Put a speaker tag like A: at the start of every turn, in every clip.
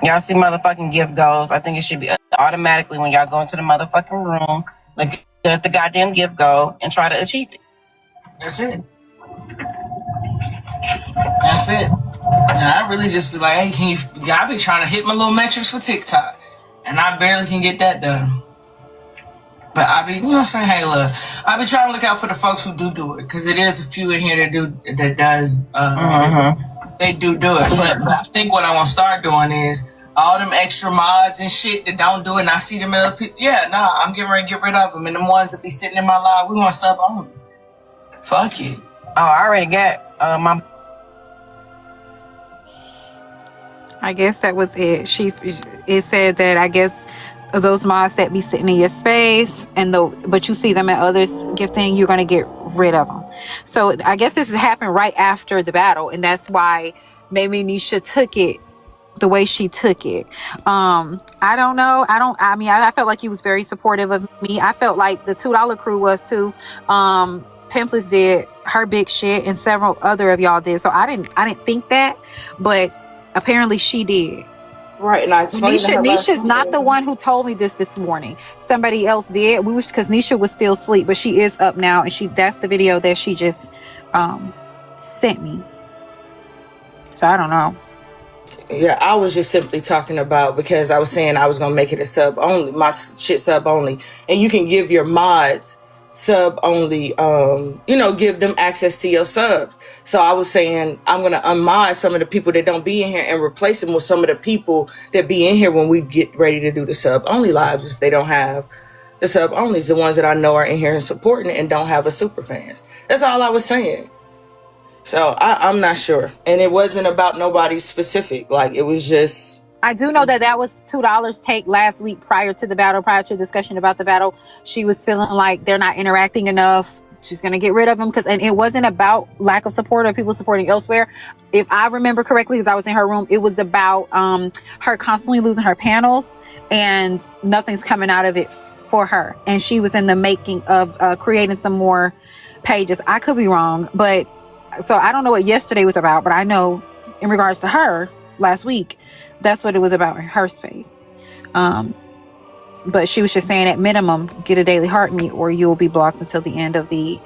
A: Y'all see motherfucking gift goes. I think it should be automatically when y'all go into the motherfucking room, like let the goddamn gift go and try to achieve it.
B: That's it. That's it. And I really just be like, hey, can you? I be trying to hit my little metrics for TikTok, and I barely can get that done. But I be, you know what I'm saying? Hey, look, I be trying to look out for the folks who do it, because it is a few in here that does they do it. But I think what I want to start doing is all them extra mods and shit that don't do it, and I see them other people. Yeah, nah, I'm getting ready to get rid of them, and them ones that be sitting in my live, we want sub only. Fuck it.
A: Oh, I already got my.
C: I guess that was it. It said that I guess those mods that be sitting in your space but you see them at others gifting, you're gonna get rid of them. So I guess this has happened right after the battle, and that's why maybe Nisha took it the way she took it. I don't know. I mean, I felt like he was very supportive of me. I felt like the $2 crew was too. Pimpless did her big shit, and several other of y'all did. So I didn't think that, but apparently she did.
B: Right, and I explained
C: Nisha's not the one who told me this morning. Somebody else did. Because Nisha was still asleep, but she is up now, and that's the video that she just sent me. So I don't know.
B: Yeah, I was just simply talking about, because I was saying I was gonna make it a sub only, my shit sub only, and you can give your mods sub only, give them access to your subs. So I was saying I'm gonna unmod some of the people that don't be in here and replace them with some of the people that be in here when we get ready to do the sub only lives. If they don't have the sub onlys, the ones that I know are in here and supporting it and don't have a super fans. That's all I was saying. So I'm not sure. And it wasn't about nobody specific. Like, it was just...
C: I do know that was $2 take last week prior to the battle, prior to discussion about the battle. She was feeling like they're not interacting enough. She's going to get rid of them. And it wasn't about lack of support or people supporting elsewhere. If I remember correctly, because I was in her room, it was about her constantly losing her panels and nothing's coming out of it for her. And she was in the making of creating some more pages. I could be wrong, but... So I don't know what yesterday was about, but I know in regards to her last week, that's what it was about in her space. But she was just saying at minimum, get a daily heart meet or you'll be blocked until the end of the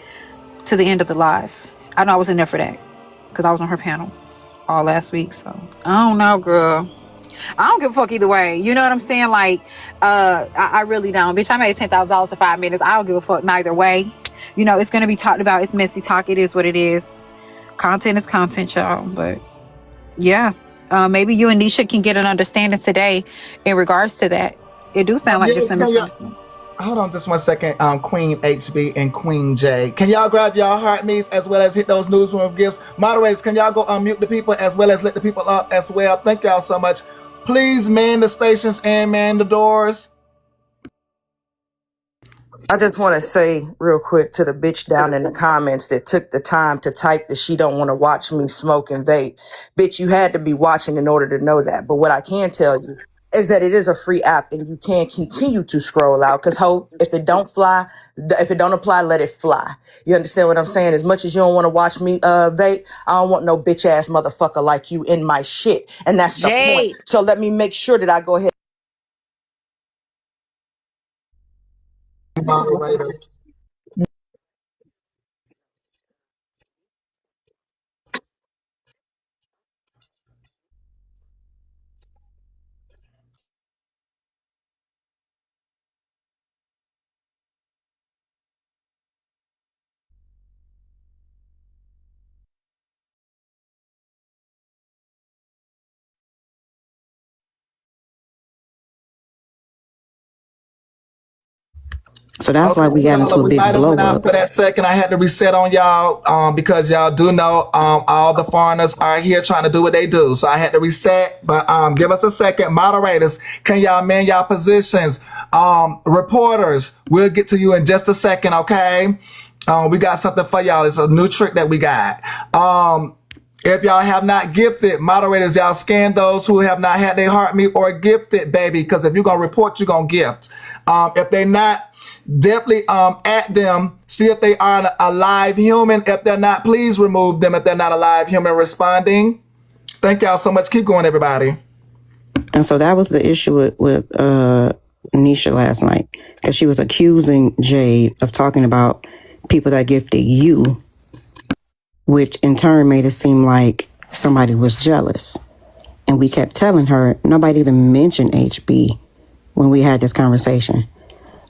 C: live. I know I was in there for that because I was on her panel all last week. So I don't know, girl. I don't give a fuck either way. You know what I'm saying? Like, I really don't. Bitch, I made $10,000 for 5 minutes. I don't give a fuck neither way. You know, it's going to be talked about. It's messy talk. It is what it is. Content is content, y'all. But yeah, maybe you and Nisha can get an understanding today in regards to that. It do sound like just some...
D: Hold on just 1 second, Queen HB and Queen J. Can y'all grab y'all heart meets as well as hit those newsroom gifts? Moderators, can y'all go unmute the people as well as let the people up as well? Thank y'all so much. Please man the stations and man the doors.
B: I just want to say real quick to the bitch down in the comments that took the time to type that she don't want to watch me smoke and vape. Bitch, you had to be watching in order to know that. But what I can tell you is that it is a free app and you can continue to scroll out because if it don't apply, let it fly. You understand what I'm saying? As much as you don't want to watch me vape, I don't want no bitch ass motherfucker like you in my shit. And that's the point. So let me make sure that I go ahead. So that's why we got into a big blow up.
D: For that second, I had to reset on y'all because y'all do know all the foreigners are here trying to do what they do. So I had to reset, but give us a second. Moderators, can y'all man y'all positions? Reporters, we'll get to you in just a second, okay? We got something for y'all. It's a new trick that we got. If y'all have not gifted, moderators, y'all scan those who have not had their heart meet or gifted, baby, because if you're going to report, you're going to gift. If they're not, definitely at them, see if they are a live human. If they're not, please remove them if they're not a live human responding. Thank y'all so much. Keep going, everybody.
E: And so that was the issue with Nisha last night, because she was accusing Jade of talking about people that gifted you, which in turn made it seem like somebody was jealous. And we kept telling her, nobody even mentioned HB when we had this conversation.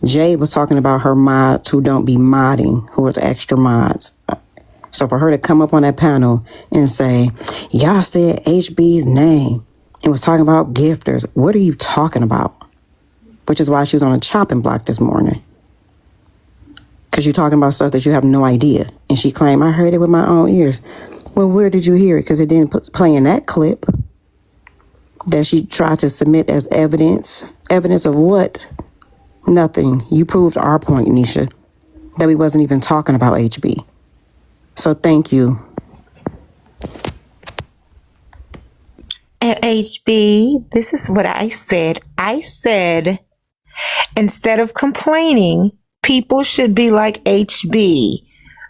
E: Jade was talking about her mods who don't be modding, who are the extra mods. So for her to come up on that panel and say, y'all said HB's name and was talking about gifters, what are you talking about? Which is why she was on a chopping block this morning. Because you're talking about stuff that you have no idea. And she claimed, I heard it with my own ears. Well, where did you hear it? Because it didn't play in that clip that she tried to submit as evidence. Evidence of what? Nothing. You proved our point, Nisha, that we wasn't even talking about HB. So thank you.
F: And HB, this is what I said. I said, instead of complaining, people should be like HB.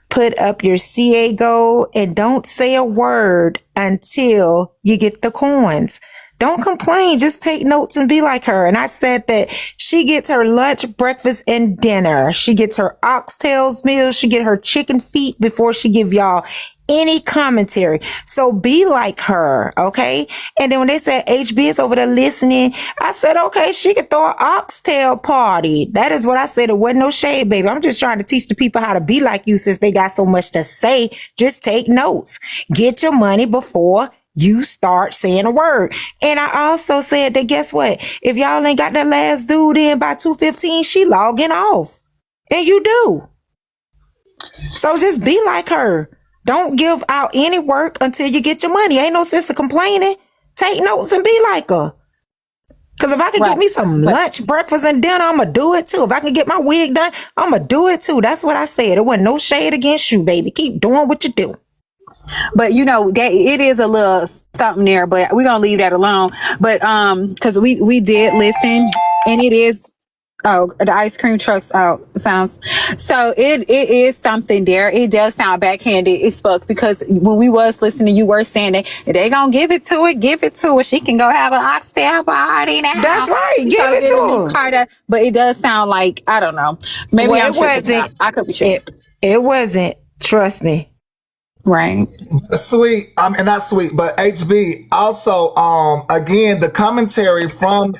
F: Put up your CA goal and don't say a word until you get the coins. Don't complain. Just take notes and be like her. And I said that she gets her lunch, breakfast, and dinner. She gets her oxtails meals. She get her chicken feet before she give y'all any commentary. So be like her, okay? And then when they said HB is over there listening, I said, okay, she could throw an oxtail party. That is what I said. It wasn't no shade, baby. I'm just trying to teach the people how to be like you since they got so much to say. Just take notes. Get your money before you start saying a word. And I also said that, guess what? If y'all ain't got that last dude in by 2:15, she logging off. And you do. So just be like her. Don't give out any work until you get your money. Ain't no sense of complaining. Take notes and be like her. Because if I can get me some lunch, breakfast, and dinner, I'm going to do it too. If I can get my wig done, I'm going to do it too. That's what I said. It wasn't no shade against you, baby. Keep doing what you do.
C: But you know that it is a little something there, but we're gonna leave that alone. But because we did listen, and it is the ice cream trucks out sounds so it is something there. It does sound backhanded as fuck, because when we was listening, you were saying that they gonna give it to her. She can go have an oxtail party now.
F: That's right. Give it to her.
C: But it does sound like, I don't know. Maybe
F: well,
C: I'm tripping. I could be sure.
F: It wasn't. Trust me.
C: Right.
D: Sweet. And not sweet, but HB. Also, again, the commentary from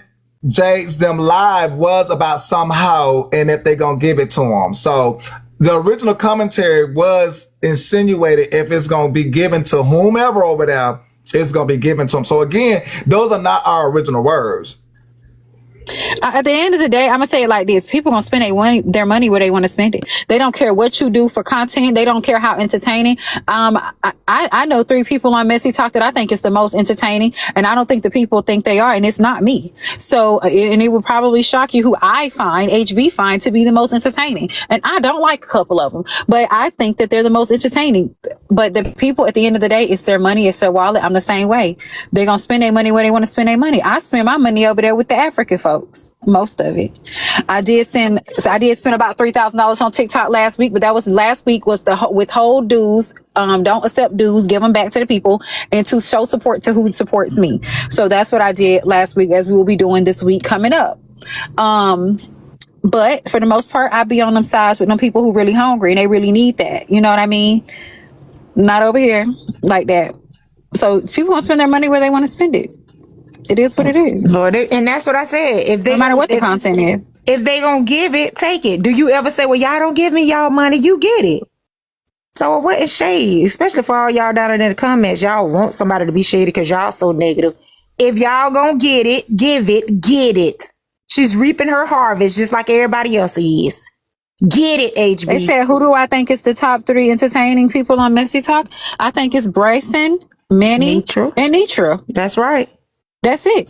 D: Jade's Them Live was about somehow and if they gonna give it to them. So the original commentary was insinuated if it's gonna be given to whomever over there, it's gonna be given to them. So again, those are not our original words.
C: At the end of the day, I'm gonna say it like this: people gonna spend their money where they want to spend it. They don't care what you do for content. They don't care how entertaining. I know 3 people on Messy Talk that I think is the most entertaining, and I don't think the people think they are, and it's not me. So, and it would probably shock you who I find HB find to be the most entertaining, and I don't like a couple of them, but I think that they're the most entertaining. But the people, at the end of the day, it's their money, it's their wallet. I'm the same way. They're gonna spend their money where they want to spend their money. I spend my money over there with the African folks. Most of it. I did spend about $3,000 on TikTok last week, but last week was the withhold dues. Don't accept dues, give them back to the people, and to show support to who supports me. So that's what I did last week, as we will be doing this week coming up. But for the most part, I be on them sides with them people who really hungry and they really need that. You know what I mean? Not over here like that. So people gonna spend their money where they want to spend it. It is what it is.
F: Lord, and that's what I said. If they,
C: no matter what the content is.
F: If they gonna give it, take it. Do you ever say, well, y'all don't give me y'all money, you get it? So what is shade? Especially for all y'all down in the comments. Y'all want somebody to be shady because y'all so negative. If y'all gonna get it, give it, get it. She's reaping her harvest just like everybody else is. Get it, HB.
C: They said, who do I think is the top 3 entertaining people on Messy Talk? I think it's Bryson, Manny, and Nitra.
F: That's right.
C: That's it.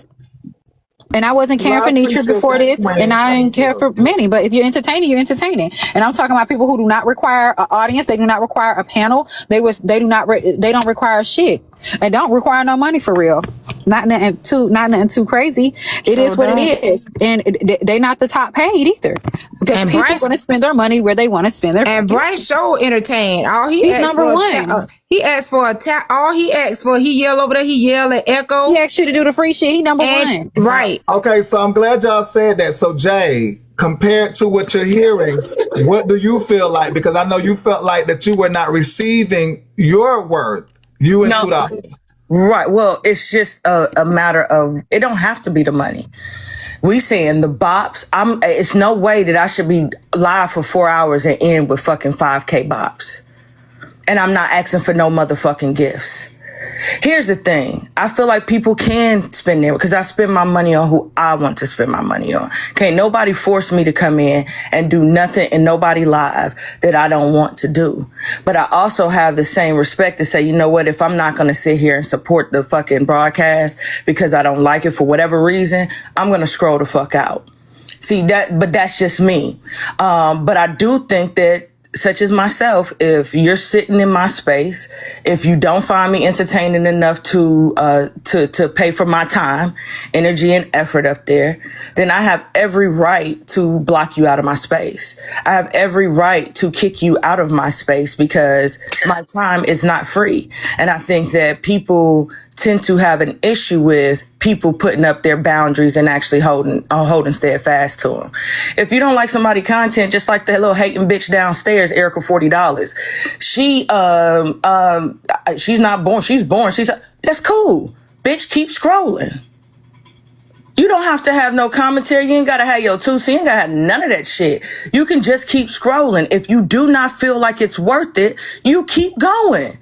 C: And I wasn't caring for Nitra before this, and I didn't care for Manny. But if you're entertaining, you're entertaining. And I'm talking about people who do not require an audience. They do not require a panel. They don't require shit. and don't require no money for real. Not nothing too crazy. It is what it is, and they not the top paid either, because
F: And
C: people
F: Bryce-
C: going to spend their money where they want to spend their.
F: And Bryce show entertained. All he
C: He's
F: asked
C: number
F: for
C: one.
F: he asked for a tap. All he asked for, he yell over there. He yell at Echo.
C: He asked you to do the free shit. He number
F: And
C: one.
F: right.
D: Okay, so I'm glad y'all said that. So Jay, compared to what you're hearing, what do you feel like? Because I know you felt like that you were not receiving your worth. You and
B: No.
D: $2.
B: Right. Well, it's just a matter of, it don't have to be the money. We saying the bops. It's no way that I should be live for 4 hours and end with fucking 5K bops. And I'm not asking for no motherfucking gifts. Here's the thing. I feel like people can spend their, because I spend my money on who I want to spend my money on. Can't nobody force me to come in and do nothing and nobody live that I don't want to do. But I also have the same respect to say, you know what, if I'm not going to sit here and support the fucking broadcast because I don't like it for whatever reason, I'm going to scroll the fuck out. See that, but that's just me. But I do think that, such as myself, if you're sitting in my space, if you don't find me entertaining enough to pay for my time, energy, and effort up there, then I have every right to block you out of my space. I have every right to kick you out of my space because my time is not free. And I think that people tend to have an issue with people putting up their boundaries and actually holding steadfast to them. If you don't like somebody content, just like that little hating bitch downstairs, Erica $40, she's not born. She's born. That's cool. Bitch, keep scrolling. You don't have to have no commentary. You ain't got to have your 2 cents. You ain't got to have none of that shit. You can just keep scrolling. If you do not feel like it's worth it, you keep going.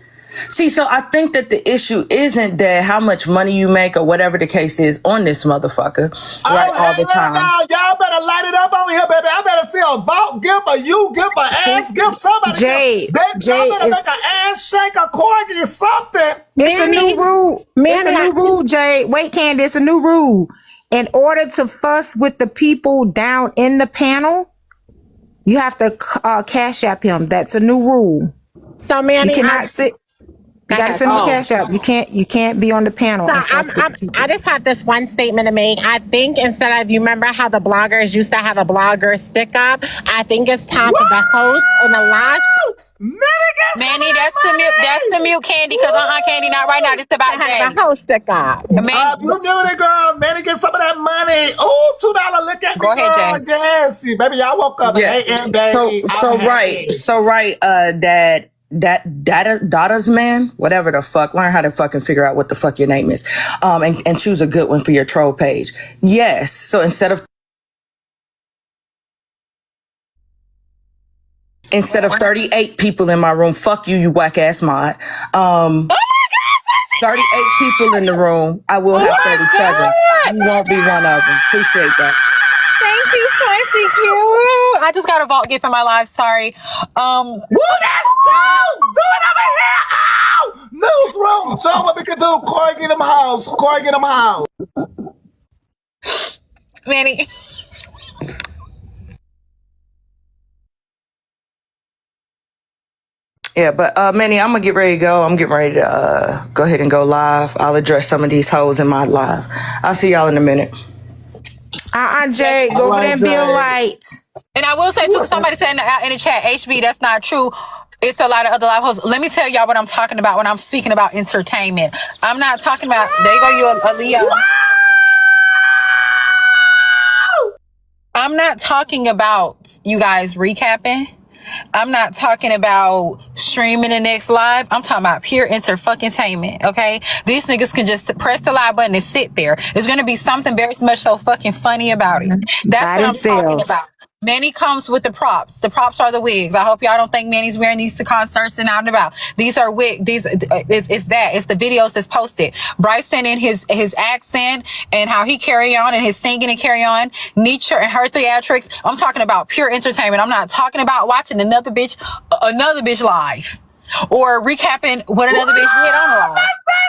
B: See, so I think that the issue isn't that how much money you make or whatever the case is on this motherfucker, right, all the time.
D: Y'all better light it up over here, baby. I better see a vote, give a you, give a ass, give somebody.
F: Jay,
D: Y'all better make an ass shake, a corgi, something.
F: It's a new rule. It's a new rule, Jay. Wait, Candy, it's a new rule. In order to fuss with the people down in the panel, you have to cash app him. That's a new rule.
G: So, Manny,
F: you cannot sit. You gotta send me cash app. You can't be on the panel.
G: So I just have this one statement to make. I think instead of, you remember how the bloggers used to have a blogger stick up? I think it's time for the host and the live.
C: Manny, that's the mute Candy, because Candy, not right now. This about Jay.
G: The host stick up.
D: You do it, girl. Manny, get some of that money. Oh, $2. Look at me,
C: Go ahead,
D: girl.
C: Jay.
D: Yes, baby, y'all woke up at 8 a.m. baby.
B: Daughters man, whatever the fuck, learn how to fucking figure out what the fuck your name is, and choose a good one for your troll page. Yes, so instead of 38 people in my room, fuck you, you whack ass mod. 38 people in the room, I will have 37. You won't be one of them. Appreciate that.
C: Thank you, Slicey Q. I just got a vault gift in my life. Sorry.
D: Woo, that's two! Do it over here! Ow! Newsroom! Show what we can do. Corey, get them house. Corey, get them house.
C: Manny.
B: Yeah, but Manny, I'm gonna get ready to go. I'm getting ready to go ahead and go live. I'll address some of these hoes in my live. I'll see y'all in a minute.
F: Jay, go over there and be a light.
C: And I will say too, somebody said in the chat, HB, that's not true. It's a lot of other live hosts. Let me tell y'all what I'm talking about when I'm speaking about entertainment. I'm not talking about, there you go, you Aaliyah. I'm not talking about you guys recapping. I'm not talking about streaming the next live. I'm talking about pure entertainment, okay? These niggas can just press the live button and sit there. There's going to be something very much so fucking funny about it. That's what I'm talking about. Manny comes with the props. The props are the wigs. I hope y'all don't think Manny's wearing these to concerts and out and about. These are wigs. It's the videos that's posted. Bryson and his accent and how he carry on and his singing and carry on. Nietzsche and her theatrics. I'm talking about pure entertainment. I'm not talking about watching another bitch live. or recapping what another bitch did on the live.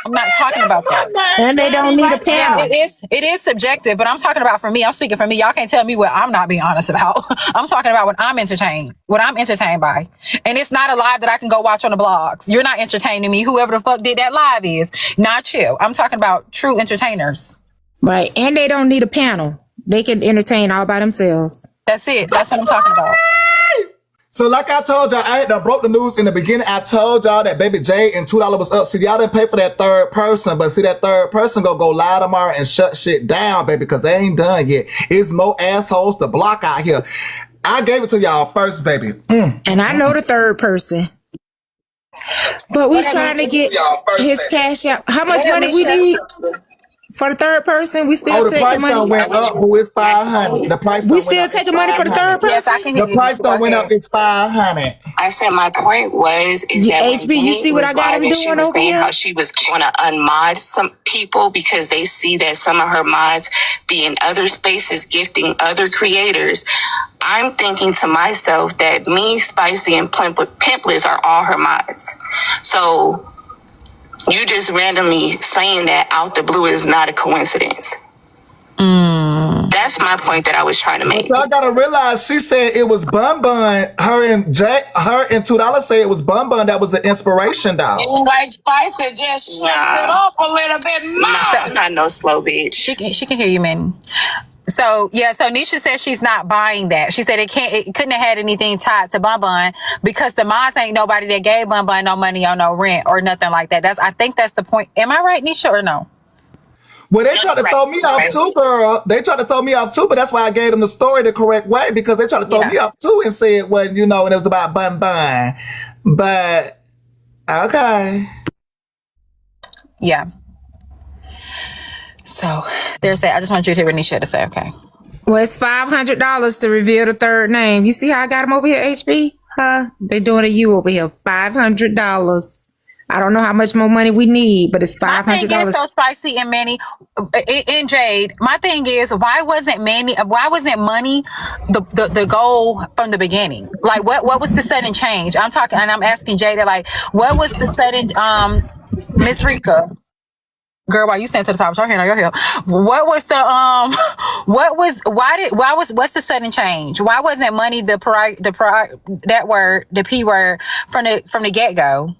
C: I'm not talking about that.
F: And they don't need a panel.
C: Yes, it is subjective, but I'm talking about for me. I'm speaking for me. Y'all can't tell me what I'm not being honest about. I'm talking about what I'm entertained by. And it's not a live that I can go watch on the blogs. You're not entertaining me. Whoever the fuck did that live is not you. I'm talking about true entertainers.
F: Right. And they don't need a panel. They can entertain all by themselves.
C: That's it. That's what I'm talking about.
D: So like I told y'all, I had done broke the news in the beginning. I told y'all that Baby J and $2 was up. See, y'all didn't pay for that third person, but see, that third person go live tomorrow and shut shit down, baby, because they ain't done yet. It's more assholes to block out here. I gave it to y'all first, baby.
F: And I know the third person. But we trying to get his cash out. How much money we need for the third person? We still
D: the price
F: taking money.
D: went up. Who is $500? The price.
F: We still taking money for the third person.
C: Yes, I can hear
D: The price don't went up. It's $500.
H: I said my point was is that
F: HB, you see what I got him doing over here?
H: How she was going to unmod some people because they see that some of her mods be in other spaces gifting other creators. I'm thinking to myself that me, Spicy, and Pimpless are all her mods. So you just randomly saying that out the blue is not a coincidence. That's my point that I was trying to make.
D: So I gotta realize she said it was Bun Bun. Her and $2 say it was Bun Bun that was the inspiration, though.
H: Like Spicy just shake it up a little bit more. I'm not no slow bitch.
C: She can hear you, man. So so Nisha says she's not buying that. She said it couldn't have had anything tied to Bun Bun because the moms ain't nobody that gave Bun Bun no money on no rent or nothing like that. I think that's the point. Am I right, Nisha, or no?
D: Well, they tried to throw me off too, girl. They tried to throw me off too, but that's why I gave them the story the correct way, because they tried to throw me off too and say it wasn't, and it was about Bun Bun. But okay.
C: Yeah. So there's that. I just want you to hear what Nisha had to say, okay?
F: Well, it's $500 to reveal the third name. You see how I got him over here, HB? Huh? They doing a you over here. $500. I don't know how much more money we need, but it's $500.
C: My thing is so Spicy and Manny and Jade. My thing is, why wasn't Manny? Why wasn't money the goal from the beginning? Like, what was the sudden change? I'm talking, and I'm asking Jade, like, what was the sudden Miss Rika? Girl, why you stand to the top of your hand on your hill? What was the what's the sudden change? Why wasn't money the P word from the get go?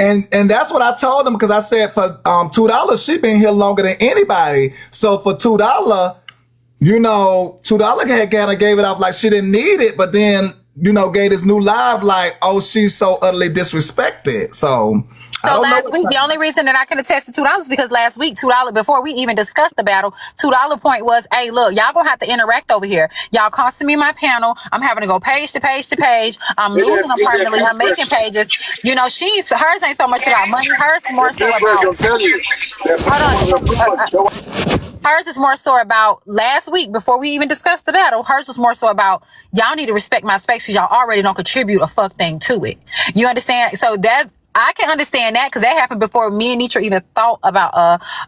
D: And that's what I told them, because I said for $2 she been here longer than anybody. So for $2, $2 had kind of gave it off like she didn't need it, but then gave this new live like, oh, she's so utterly disrespected. So
C: last week, the only reason that I can attest to $2 is because last week, $2, before we even discussed the battle, $2 point was, hey, look, y'all gonna have to interact over here. Y'all costing me my panel. I'm having to go page to page to page. I'm losing them permanently. I'm making pages. Hers ain't so much about money. Hers more so about. Hers is more so about last week before we even discussed the battle. Hers was more so about y'all need to respect my space because y'all already don't contribute a fuck thing to it. You understand? So I can understand that because that happened before me and Nitra even thought about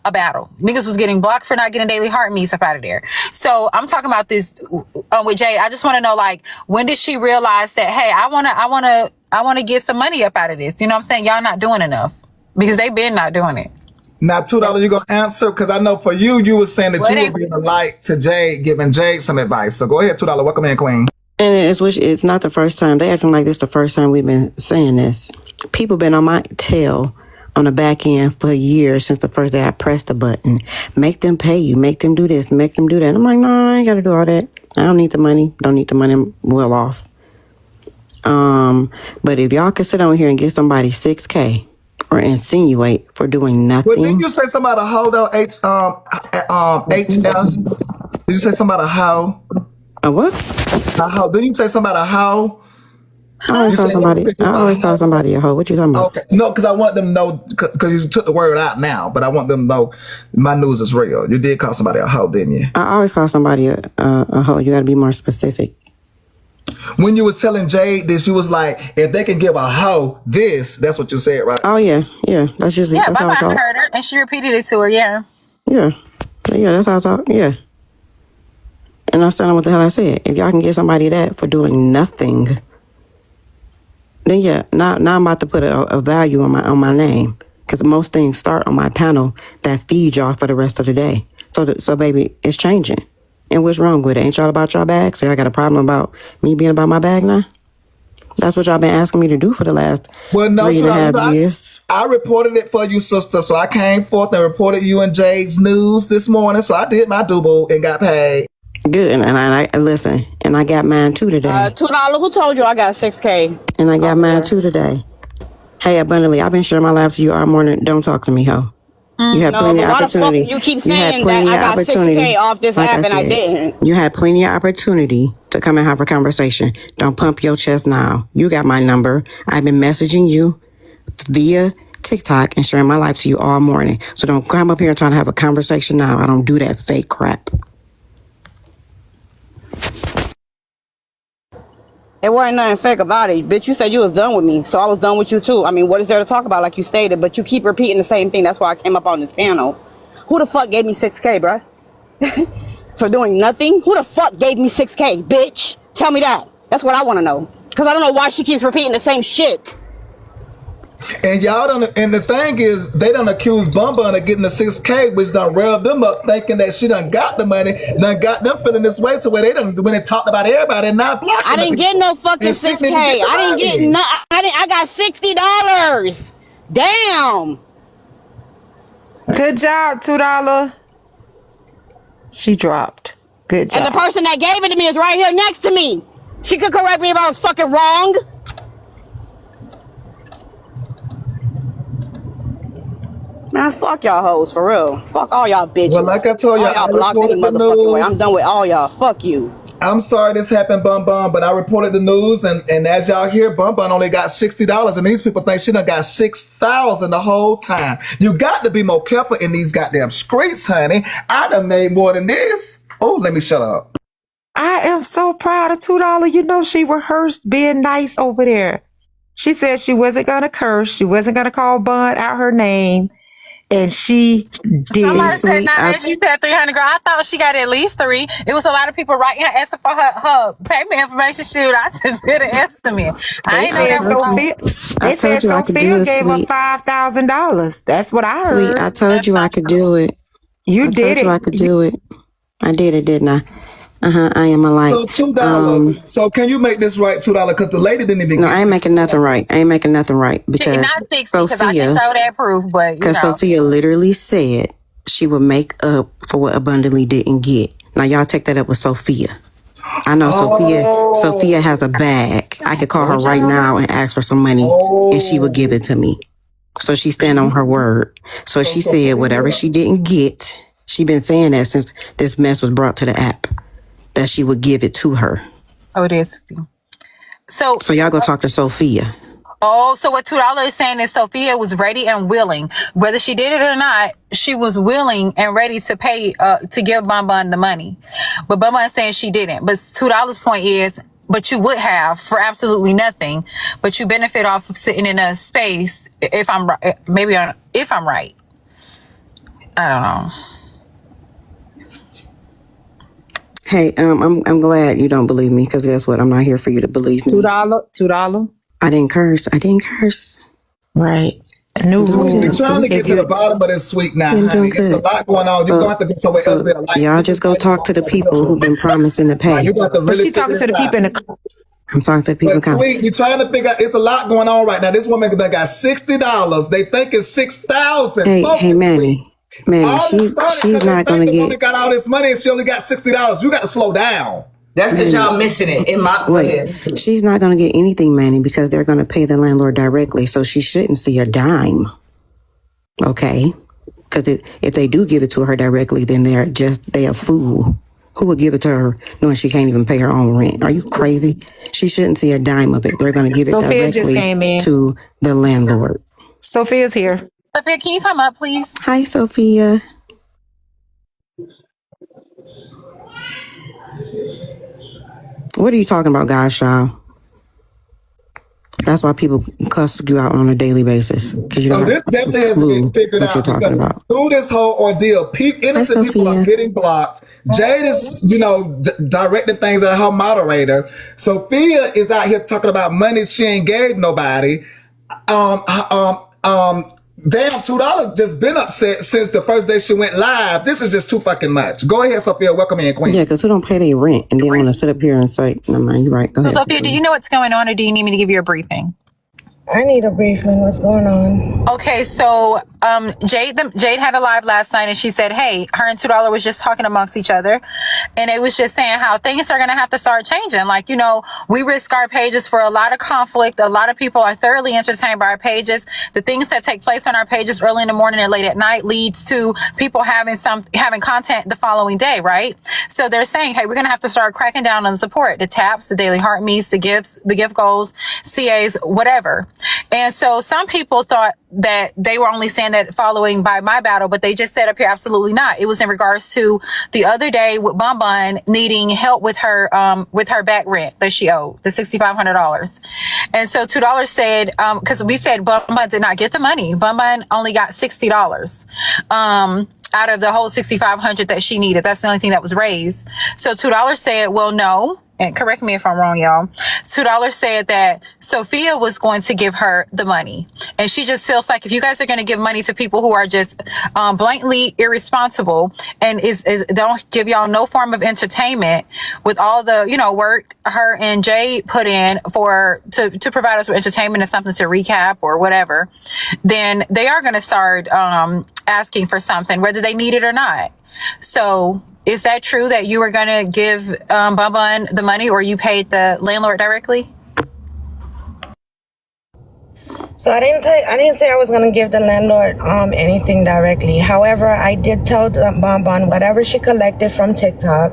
C: a battle. Niggas was getting blocked for not getting daily heart meets up out of there. So I'm talking about this with Jade. I just want to know, like, when did she realize that, hey, I want to get some money up out of this? You know what I'm saying? Y'all not doing enough because they been not doing it.
D: Now, $2, you gonna answer? Because I know for you were saying that you were being a light to Jade, giving Jade some advice. So go ahead, $2. Welcome in, Queen.
E: And it's not the first time. They acting like this the first time we've been saying this. People been on my tail on the back end for years since the first day I pressed the button. Make them pay you. Make them do this. Make them do that. I'm like, no, I ain't got to do all that. I don't need the money. Don't need the money. I'm well off. But if y'all could sit on here and get somebody $6K or insinuate for doing nothing.
D: Well, didn't you say somebody a hoe though? HF? Did you say somebody a hoe?
E: A what?
D: A hoe. Didn't you say somebody a hoe?
E: I always call somebody a hoe. What you talking about?
D: Okay. No, because I want them to know, because you took the word out now, but I want them to know my news is real. You did call somebody a hoe, didn't you?
E: I always call somebody a hoe. You got to be more specific.
D: When you was telling Jade this, you was like, if they can give a hoe this, that's what you said, right?
E: Oh, yeah. Yeah. That's usually that's how I talk.
C: I heard her, and she repeated it to her, yeah.
E: Yeah. Yeah, that's how I talk, yeah. And I was telling what the hell I said. If y'all can get somebody that for doing nothing, then yeah, now I'm about to put a value on my name because most things start on my panel that feed y'all for the rest of the day. So baby, it's changing. And what's wrong with it? Ain't y'all about y'all bag? So y'all got a problem about me being about my bag now? That's what y'all been asking me to do for the last
D: Well, no,
E: 3.5 years.
D: I reported it for you, sister. So I came forth and reported you in Jade's news this morning. So I did my double and got paid.
E: Good, and I listen, and I got mine too today.
I: $2. Who told you I got 6K?
E: And I got mine too today. Hey, abundantly, I've been sharing my life to you all morning. Don't talk to me, ho. You had plenty of opportunity.
I: You keep saying that I got 6K off this app and I didn't.
E: You had plenty of opportunity to come and have a conversation. Don't pump your chest now. You got my number. I've been messaging you via TikTok and sharing my life to you all morning. So don't come up here and try to have a conversation now. I don't do that fake crap.
I: It wasn't nothing fake about it. Bitch, you said you was done with me, so I was done with you too. I mean, what is there to talk about like you stated? But you keep repeating the same thing. That's why I came up on this panel. Who the fuck gave me 6K, bruh? For doing nothing? Who the fuck gave me 6K, bitch? Tell me that. That's what I want to know. Because I don't know why she keeps repeating the same shit.
D: And y'all don't. And the thing is, they done accuse Bun Bun of getting the 6K, which done rev them up, thinking that she done got the money, done got them feeling this way to where they done when they talked about everybody and not blocking.
I: I didn't get no fucking 6K. I didn't get no. I got $60. Damn.
F: Good job, $2. She dropped. Good job.
I: And the person that gave it to me is right here next to me. She could correct me if I was fucking wrong. Man, fuck y'all hoes, for real. Fuck all y'all bitches.
D: Well, like I told
I: all y'all blocked any motherfucking way. I'm done with all y'all. Fuck you.
D: I'm sorry this happened, Bun Bun, but I reported the news, and as y'all hear, Bun Bun only got $60, and these people think she done got $6,000 the whole time. You got to be more careful in these goddamn streets, honey. I done made more than this. Oh, let me shut up.
F: I am so proud of $2. You know, she rehearsed being nice over there. She said she wasn't going to curse. She wasn't going to call Bun out her name. And she did.
C: Somebody said, now that she said 300, girl, I thought she got at least 3. It was a lot of people writing her, asking for her payment information. Shoot, I just did an estimate. I ain't know that.
F: They said Sophia gave her $5,000. That's what I heard.
E: Sweet, I told you I could do it.
F: You did it.
E: I told you I could do it. I did it, didn't I? I am a light.
D: So $2. So can you make this right, $2? Because the lady didn't even.
E: No, I ain't making nothing right. Because
C: not 60 because I can show that proof, but
E: because Sophia literally said she would make up for what Abundantly didn't get. Now y'all take that up with Sophia. I know Sophia has a bag. I could call her right now and ask for some money, and she would give it to me. So she stand on her word. So she said whatever she didn't get, she been saying that since this mess was brought to the app, that she would give it to her.
C: Oh, it is. So
E: y'all go talk to Sophia.
C: Oh, so what $2 is saying is Sophia was ready and willing, whether she did it or not. She was willing and ready to pay to give Bun Bun the money, but Bun Bun is saying she didn't. But $2 point is, but you would have for absolutely nothing. But you benefit off of sitting in a space. If I'm right, if I'm right, I don't know.
E: Hey, I'm glad you don't believe me, because guess what? I'm not here for you to believe me.
F: $2.
E: I didn't curse.
F: Right. New
D: Sweet, we're trying to get to the bottom of this, Sweet, now, honey. It's a lot going on. You're going to have to go somewhere else.
E: Y'all just go talk to the people who've been promising to pay.
F: But she talking to the people in the.
E: I'm talking to the people.
D: But Sweet, you're trying to figure out. It's a lot going on right now. This woman got $60. They think it's $6,000.
E: Hey, Manny, she's not gonna get.
D: Woman got all this money and she only got $60. You got to slow down.
B: That's because y'all missing it. In my
E: Wait, she's not going to get anything, Manny, because they're going to pay the landlord directly. So she shouldn't see a dime. Okay? Because if they do give it to her directly, then they a fool. Who would give it to her knowing she can't even pay her own rent? Are you crazy? She shouldn't see a dime of it. They're going to give it directly to the landlord.
F: Sophia's here.
C: Sophia, can you come up, please?
E: Hi, Sophia. What are you talking about, guys, y'all? That's why people cuss you out on a daily basis, because you don't
D: this
E: have
D: definitely
E: a
D: has to
E: clue
D: get figured
E: what you're
D: out
E: talking
D: because
E: about.
D: through this whole ordeal, innocent people are
E: Sophia.
D: getting blocked. Jade is, directing things at her moderator. Sophia is out here talking about money she ain't gave nobody. Damn, $2 just been upset since the first day she went live. This is just too fucking much. Go ahead, Sophia. Welcome in, Queen.
E: Yeah, because who don't pay their rent and then want to sit up here and say, no, man, you're right. Go ahead.
C: Sophia, do you know what's going on, or do you need me to give you a briefing?
J: I need a briefing. What's going on?
C: Okay, so Jade had a live last night, and she said, hey, her and $2 was just talking amongst each other, and it was just saying how things are going to have to start changing. Like, we risk our pages for a lot of conflict. A lot of people are thoroughly entertained by our pages. The things that take place on our pages early in the morning and late at night leads to people having content the following day, right? So they're saying, hey, we're going to have to start cracking down on the support, the taps, the daily heart meets, the gifts, the gift goals, CAs, whatever. And so some people thought that they were only saying that following by my battle, but they just said up here, absolutely not. It was in regards to the other day with Bun Bun needing help with her back rent that she owed, the $6,500. And so $2 said, because we said Bun Bun did not get the money. Bun Bun only got $60. Out of the whole $6,500 that she needed. That's the only thing that was raised. So $2 said, well, no. And correct me if I'm wrong, y'all. $2 said that Sophia was going to give her the money. And she just feels like if you guys are going to give money to people who are just blatantly irresponsible and don't give y'all no form of entertainment with all the, work her and Jay put in to provide us with entertainment and something to recap or whatever, then they are going to start asking for something, whether they need it or not. So is that true that you were going to give Bun Bun the money, or you paid the landlord directly?
J: So I didn't say I was gonna give the landlord anything directly. However, I did tell Bun Bun whatever she collected from TikTok,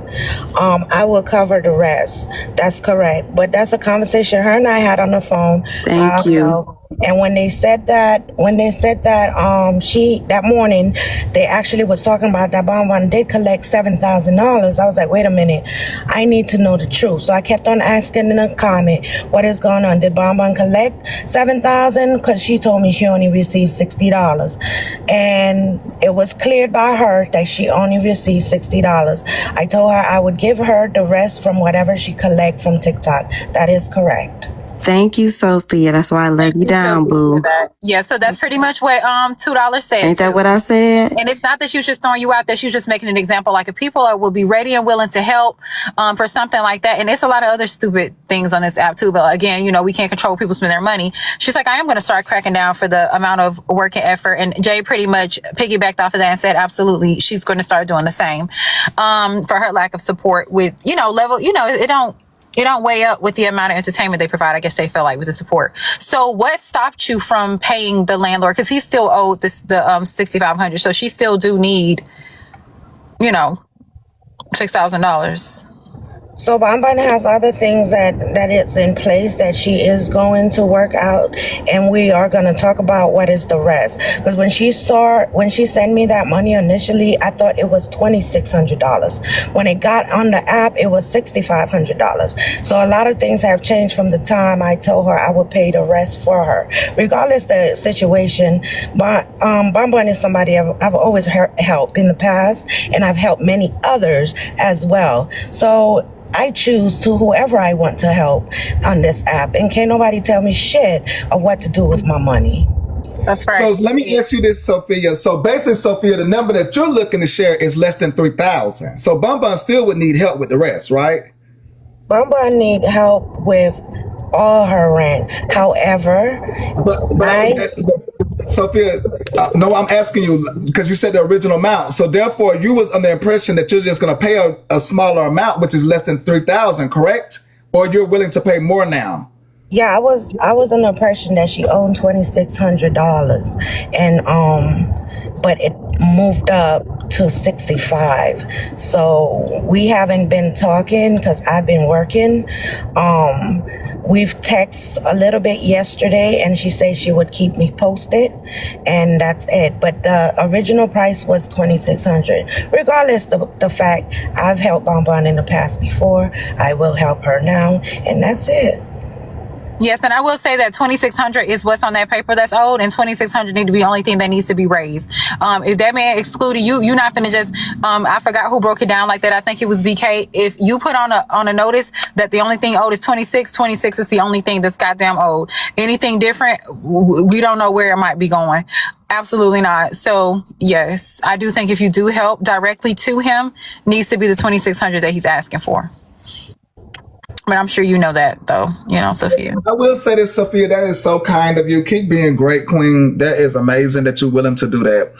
J: I will cover the rest. That's correct. But that's a conversation her and I had on the phone.
E: Thank you.
J: And when they said that, that morning, they actually was talking about that Bun Bun did collect $7,000. I was like, wait a minute, I need to know the truth. So I kept on asking in the comment, what is going on? Did Bun Bun collect $7,000? Because she told me she only received $60, and it was cleared by her that she only received $60. I told her I would give her the rest from whatever she collect from TikTok. That is correct.
E: Thank you, Sophia. That's why I let you down, boo.
C: Yeah, so that's pretty much what $2 said.
E: Ain't that what I said?
C: And it's not that she was just throwing you out there. She was just making an example. Like if people will be ready and willing to help for something like that. And it's a lot of other stupid things on this app too. But again, we can't control people spend their money. She's like, I am going to start cracking down for the amount of work and effort. And Jay pretty much piggybacked off of that and said, absolutely, she's going to start doing the same for her lack of support with, level, it don't weigh up with the amount of entertainment they provide. I guess they feel like with the support. So what stopped you from paying the landlord? Because he still owed the $6,500. So she still do need, $6,000.
J: So Bun Bun has other things that it's in place that she is going to work out, and we are going to talk about what is the rest. Because when she sent me that money initially, I thought it was $2,600. When it got on the app, it was $6,500. So a lot of things have changed from the time I told her I would pay the rest for her. Regardless the situation, Bun Bun is somebody I've always helped in the past, and I've helped many others as well. So I choose to whoever I want to help on this app, and can't nobody tell me shit of what to do with my money.
C: That's right.
D: So let me ask you this, Sophia. So basically, Sophia, the number that you're looking to share is less than 3,000. So Bun Bun still would need help with the rest, right?
J: Bun Bun need help with all her rent. However,
D: Sophia, no, I'm asking you because you said the original amount. So therefore, you was under the impression that you're just going to pay a smaller amount, which is less than 3,000, correct? Or you're willing to pay more now?
J: Yeah, I was under the impression that she owned $2,600, and but it moved up to $65. So we haven't been talking because I've been working. We've texted a little bit yesterday, and she said she would keep me posted, and that's it. But the original price was $2,600. Regardless of the fact I've helped Bun Bun in the past before, I will help her now, and that's it.
C: Yes, and I will say that 2,600 is what's on that paper that's owed, and 2,600 need to be the only thing that needs to be raised. If that man excluded you, you're not gonna just. I forgot who broke it down like that. I think it was BK. If you put on a notice that the only thing owed is 26, 26 is the only thing that's goddamn owed. Anything different, we don't know where it might be going. Absolutely not. So yes, I do think if you do help directly to him, needs to be the 2,600 that he's asking for. But I'm sure you know that, though, Sophia.
D: I will say this, Sophia, that is so kind of you. Keep being great, Queen. That is amazing that you're willing to do that.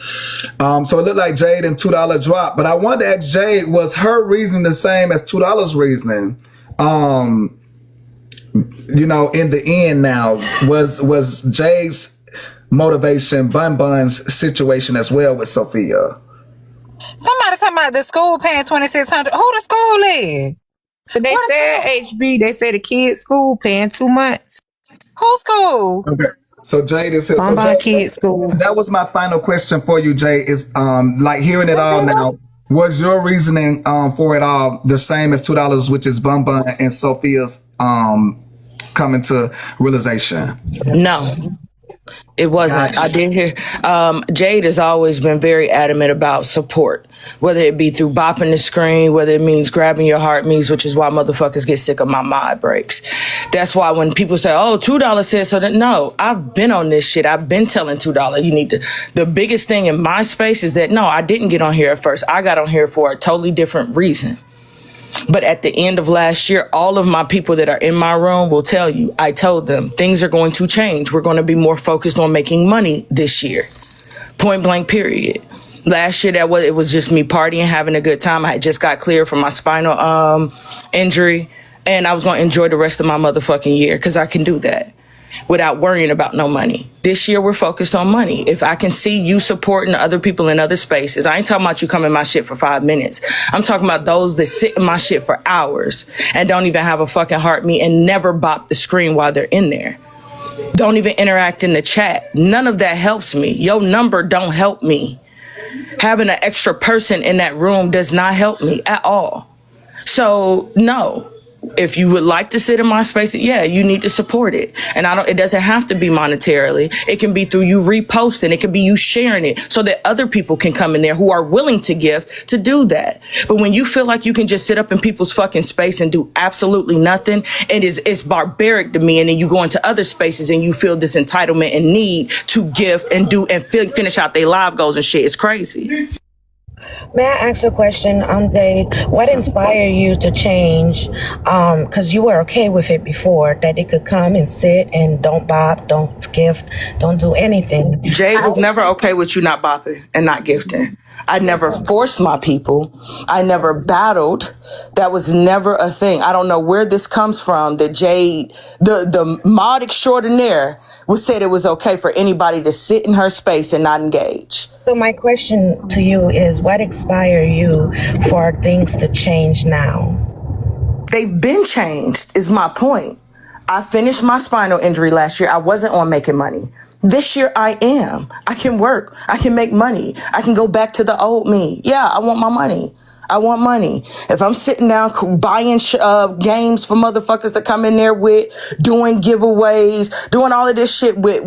D: So it looked like Jade and $2 drop, but I wanted to ask Jade, was her reasoning the same as $2 reasoning? In the end now, was Jade's motivation Bun Bun's situation as well with Sophia?
C: Somebody talking about the school paying 2,600. Who the school is?
F: They said HB. They said the kids' school paying 2 months.
C: Whose school?
D: Okay. So Jade is here.
F: Bun Bun kids' school.
D: That was my final question for you, Jade. Is like hearing it all now. Was your reasoning for it all the same as $2, which is Bun Bun and Sophia's coming to realization?
B: No. It wasn't.
D: Gotcha.
B: I did hear. Jade has always been very adamant about support, whether it be through bopping the screen, whether it means grabbing your heart means, which is why motherfuckers get sick of my mod breaks. That's why when people say, "Oh, $2 says so," that no, I've been on this shit. I've been telling $2 you need to. The biggest thing in my space is that no, I didn't get on here at first. I got on here for a totally different reason. But at the end of last year, all of my people that are in my room will tell you, I told them things are going to change. We're going to be more focused on making money this year. Point blank, period. Last year, it was just me partying, having a good time. I had just got cleared from my spinal injury, and I was going to enjoy the rest of my motherfucking year because I can do that without worrying about no money. This year, we're focused on money. If I can see you supporting other people in other spaces, I ain't talking about you coming in my shit for 5 minutes. I'm talking about those that sit in my shit for hours and don't even have a fucking heartbeat and never bop the screen while they're in there. Don't even interact in the chat. None of that helps me. Your number don't help me. Having an extra person in that room does not help me at all. So, no. If you would like to sit in my space, yeah, you need to support it. And it doesn't have to be monetarily. It can be through you reposting. It can be you sharing it so that other people can come in there who are willing to gift to do that. But when you feel like you can just sit up in people's fucking space and do absolutely nothing, it's barbaric to me. And then you go into other spaces and you feel this entitlement and need to gift and do and finish out their live goals and shit. It's crazy.
J: May I ask a question, Jade? What inspired you to change? Because you were okay with it before, that it could come and sit and don't bop, don't gift, don't do anything.
B: Jade was never okay with you not bopping and not gifting. I never forced my people. I never battled. That was never a thing. I don't know where this comes from, that Jade, the mod extraordinaire, said it was okay for anybody to sit in her space and not engage.
J: So my question to you is, what inspired you for things to change now?
B: They've been changed, is my point. I finished my spinal injury last year. I wasn't on making money. This year I am. I can work. I can make money. I can go back to the old me. Yeah, I want my money. I want money. If I'm sitting down buying games for motherfuckers to come in there with, doing giveaways, doing all of this shit with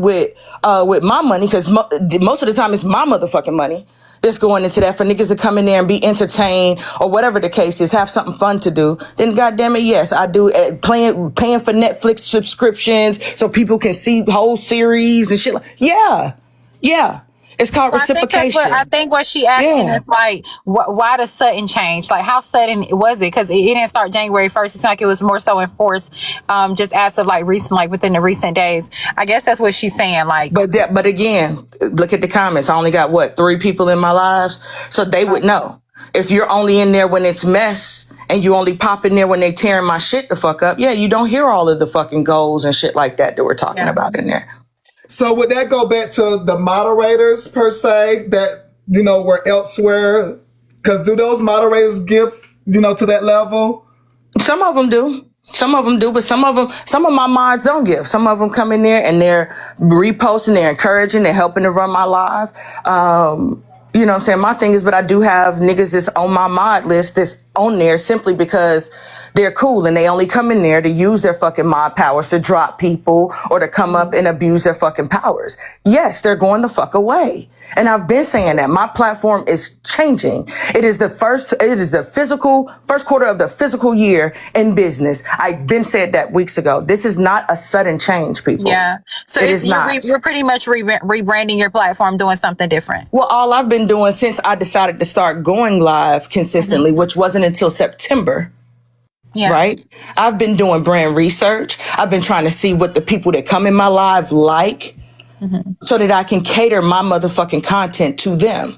B: my money, because most of the time it's my motherfucking money that's going into that for niggas to come in there and be entertained or whatever the case is, have something fun to do, then goddamn it, yes, I do. Paying for Netflix subscriptions so people can see whole series and shit. Yeah. It's called reciprocation.
C: I think what she asking is like, why the sudden change? Like, how sudden was it? Because it didn't start January 1st. It's like it was more so enforced just as of like recent, like within the recent days. I guess that's what she's saying. Like,
B: but again, look at the comments. I only got 3 people in my lives, so they would know. If you're only in there when it's mess and you only pop in there when they tearing my shit the fuck up, you don't hear all of the fucking goals and shit like that we're talking about in there.
D: So would that go back to the moderators per se that, were elsewhere? Because do those moderators give, to that level?
B: Some of them do. But some of my mods don't give. Some of them come in there and they're reposting, they're encouraging, they're helping to run my live. You know what I'm saying? My thing is, but I do have niggas that's on my mod list that's on there simply because they're cool and they only come in there to use their fucking mod powers to drop people or to come up and abuse their fucking powers. Yes, they're going the fuck away. And I've been saying that my platform is changing. It is the first quarter of the physical year in business. I've been said that weeks ago. This is not a sudden change, people.
C: Yeah. So you're pretty much rebranding your platform, doing something different.
B: Well, all I've been doing since I decided to start going live consistently, which wasn't until September. Yeah. Right? I've been doing brand research. I've been trying to see what the people that come in my live like so that I can cater my motherfucking content to them.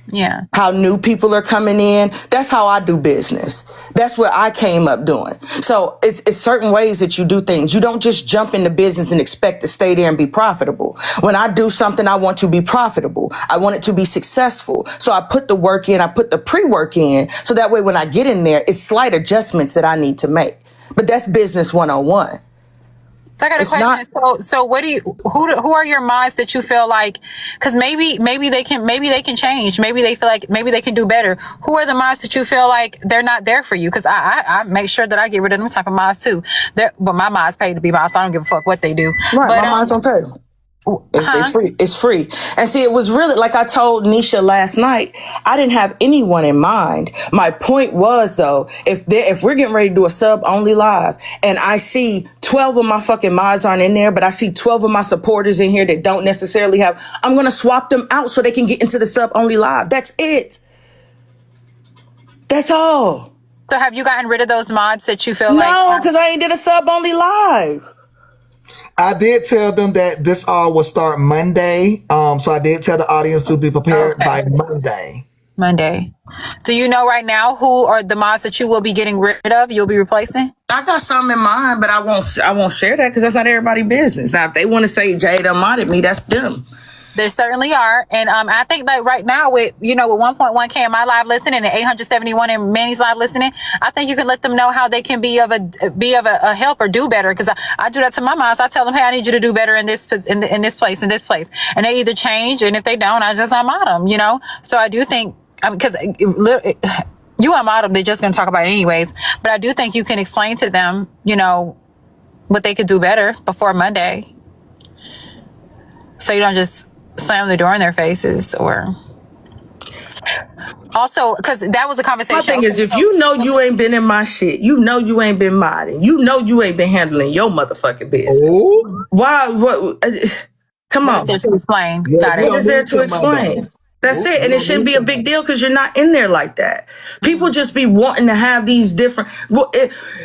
C: Yeah.
B: How new people are coming in. That's how I do business. That's what I came up doing. So it's certain ways that you do things. You don't just jump into business and expect to stay there and be profitable. When I do something, I want to be profitable. I want it to be successful. So I put the work in, I put the pre-work in. So that way when I get in there, it's slight adjustments that I need to make. But that's business 101.
C: So I got a question. So what who are your mods that you feel like, because maybe they can change. Maybe they feel like maybe they can do better. Who are the mods that you feel like they're not there for you? Because I make sure that I get rid of them type of mods too. But my mods paid to be mods, so I don't give a fuck what they do.
B: Right,
C: but,
B: my mods don't pay. It's free. It's free. And see, it was really, like I told Nisha last night, I didn't have anyone in mind. My point was, though, if we're getting ready to do a sub only live and I see 12 of my fucking mods aren't in there, but I see 12 of my supporters in here that don't necessarily have, I'm going to swap them out so they can get into the sub only live. That's it. That's all.
C: So have you gotten rid of those mods that you feel like?
B: No, because I ain't did a sub only live.
D: I did tell them that this all will start Monday. So I did tell the audience to be prepared by Monday.
C: Do you know right now who are the mods that you will be getting rid of? You'll be replacing?
B: I got some in mind, but I won't share that because that's not everybody's business. Now, if they want to say Jade modded me, that's them.
C: There certainly are. And I think that right now with 1.1K in my live listening and 871 in Manny's live listening, I think you can let them know how they can be of a help or do better. Because I do that to my moms. I tell them, hey, I need you to do better in this place. And they either change, and if they don't, I just unmod them, So I do think, because you unmod them, they're just going to talk about it anyways. But I do think you can explain to them, what they could do better before Monday. So you don't just slam the door in their faces. Or also, because that was a conversation.
B: My thing is, if you ain't been in my shit, you ain't been modding, you ain't been handling your motherfucking business.
D: Ooh.
B: Why? What? Come on.
C: What is there to explain?
D: Yeah,
B: What is there to explain? That's it. And it shouldn't be a big deal because you're not in there like that. People just be wanting to have these different.